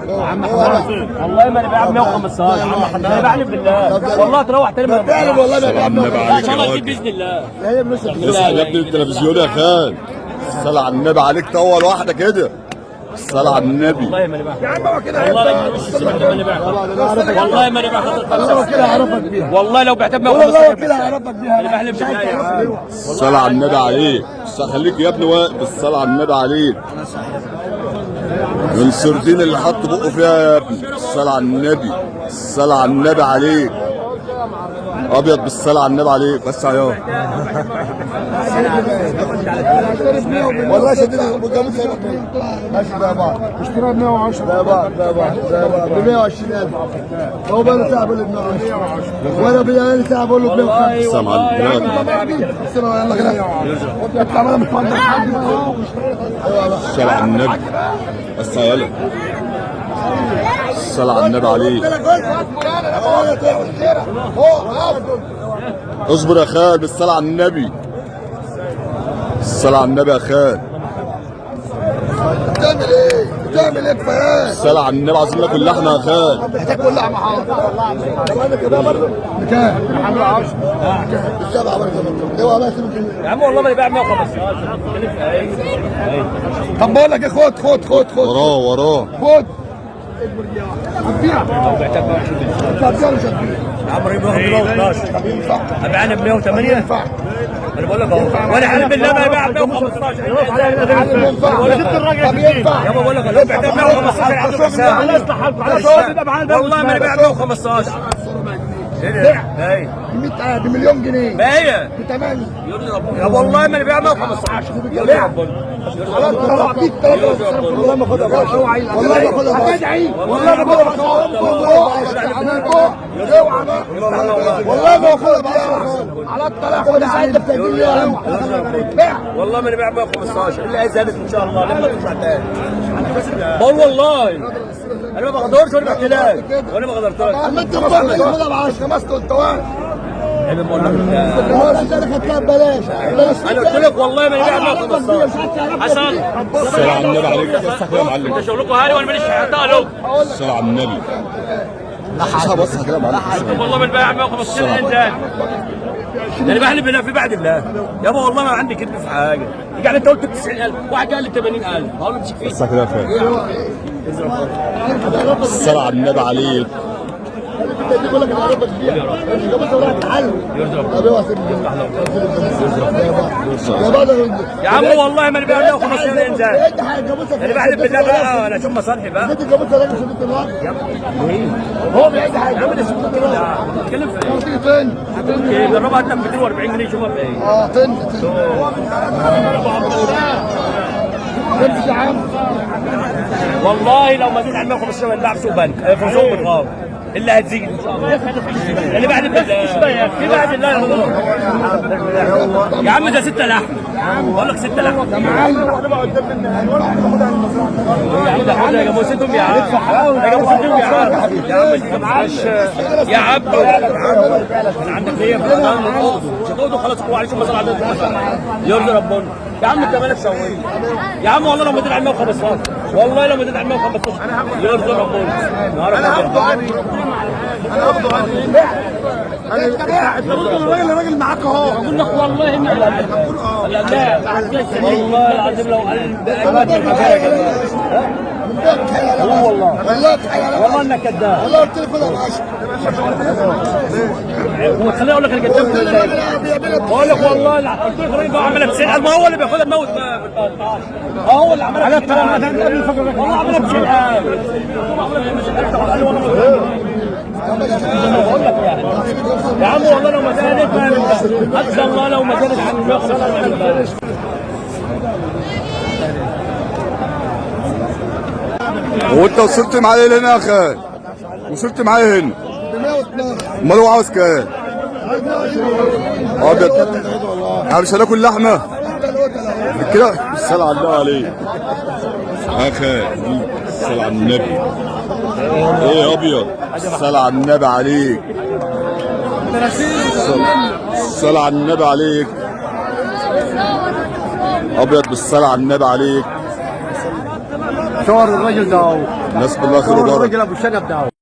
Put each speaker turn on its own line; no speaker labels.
عم والله ما انا بايع 115 عم حضرتك، انا بحلف بالله والله تروح تاني ما
فعلا والله ما
النبي
بيعمل
عليك
ان شاء
يا
الله
راجل.
اجيب باذن الله.
هي بنص
اصحى يا ابني التلفزيون يا خال. الصلاة على النبي عليك طول واحدة كده. الصلاة على النبي.
والله ما انا بايع
يا عم هو كده
والله لا مش السمك ما انا بايع والله ما انا بايع
هو كده هعرفك بيها
والله لو بعتها ب
والله
115
هو كده هعرفك بيها
انا بحلف بالله يا عم.
الصلاة على النبي عليك. خليك يا ابني واقف. الصلاة على النبي عليك. من سردين اللي حط بقه فيها يا ابني. الصلاة على النبي. الصلاة على النبي عليك. ابيض بالصلاة على النبي عليك بس عيال.
والله شديد بالجاموس ماشي بقى بعض اشتريها ب 110 بقى بعض ب 120,000 هو بقى له ساعه بقول له ب 110 وانا بقى لي ساعه بقول له ب 105
السلام عليكم.
يلا كده اطلع بقى مش فاضي
الصلاة على النبي بس عيال. الصلاة على النبي عليك. اصبر يا خال بالصلاة على النبي. الصلاة على النبي يا خال.
بتعمل ايه؟ بتعمل ايه كفايه؟
الصلاة على النبي عايزين ناكل لحمة يا خال.
محتاج كل لحمه حاضر كمان كده برضه بكام؟ السبعه برضه اوعى بقى
يا عم والله ما انا بايع 115.
طب بقول لك ايه خد
وراه
خد هتبيع هتبيع مش هتبيع
يا عم ريب 112 ابيعنا ب 108.
ينفع
انا بقول لك اهو وانا حالف بالله ما بايع ب 115.
طب ينفع
يابا بقول لك لو بعتها ب 115 عندك حساب والله ما انا بايع ب 115. ايه
بمليون جنيه
ما هي
بثمانية
يا والله ما انا بايع 115. يا ربنا
والله ما خدها باشا والله ما خدها هتدعي والله ما خدها والله ما خدها باشا على الطلاق خدها عندك
والله ما انا بايع 115 الا هي زادت ان شاء الله لما تطلع تاني. بقول والله انا ما بقدرش وانا بحكي وانا ما قدرتش.
اما انت خدها ب 10 خمسة والتوان
انا بقول لك
انا خدتها ببلاش
انا قلت لك والله ما انا بايع 115. حسن
الصلاة على النبي عليك. يا معلم.
انت شغلكم هاري وانا ماليش حياتها له.
الصلاة على النبي. لا بص كده يا معلم.
والله ما بايع 115 انسان. انا بحلف بالله في بعد الله يابا والله ما عندي كذب في حاجه. يعني انت قلت ب 90,000 واحد قال لي 80,000 هقول له امسك فيه.
بس كده يا خال. الصلاة على النبي عليك.
بقول لك انا عرفت بيها مش جابت وراها تعال طب اوعى
يا عم والله ما انا بايع 115 انسان. انا بحلف بالله بقى انا اشوف مصالحي بقى.
انت جابت راجل شديد الوقت هو بيعد حاجه جابت شديد الوقت
اتكلم في
تيجي فين؟
ايه؟ جربها هات 240 جنيه شوفها في ايه.
اه طن امشي يا عم
والله لو ما زيد عن 115 ما نلعب سوق بنك في سوق بتغاب الا هتزيد ان شاء الله. اللي بعد بالله في بعد الله يا عم ده 6 لحم بقول لك 6 لحم يا عم ده حاجه يا جاموستهم يا عم يا جاموستهم يا عم يا عم عندك هي مش هتقعدوا خلاص هو عليكم مثلا عدد يرضي ربنا يا عم انت مالك سويه يا عم والله لو ما على 115 والله لو ما على 115 يرضي ربنا
انا هاخده عني انت برضه الراجل معاك اهو
بقول لك والله اني لا والله العظيم لو قال والله والله انك كذاب
والله التليفون ب 10
خليني اقول لك انا كذاب بقول لك والله قلت لك الراجل عملها ب 90,000 ما هو اللي بياخدها الموت هو اللي عملها على الطلاق والله عملها ب 90,000 يا عم والله لو ما زادت ما حتى الله لو ما زادت عن 115
هو انت وصلت معايا لهنا يا اخي؟ وصلت معايا هنا. امال هو عاوز كام؟ ابيض احنا مش هناكل لحمه كده. الصلاة على النبي عليك يا اخي. الصلاة على النبي. ايه يا ابيض؟ الصلاة على النبي عليك. الصلاة على النبي عليك. ابيض بالصلاة على النبي عليك.
صور الراجل ده اهو.
الناس كلها خير
صور
وبركه.
الراجل ابو الشنب ده اهو.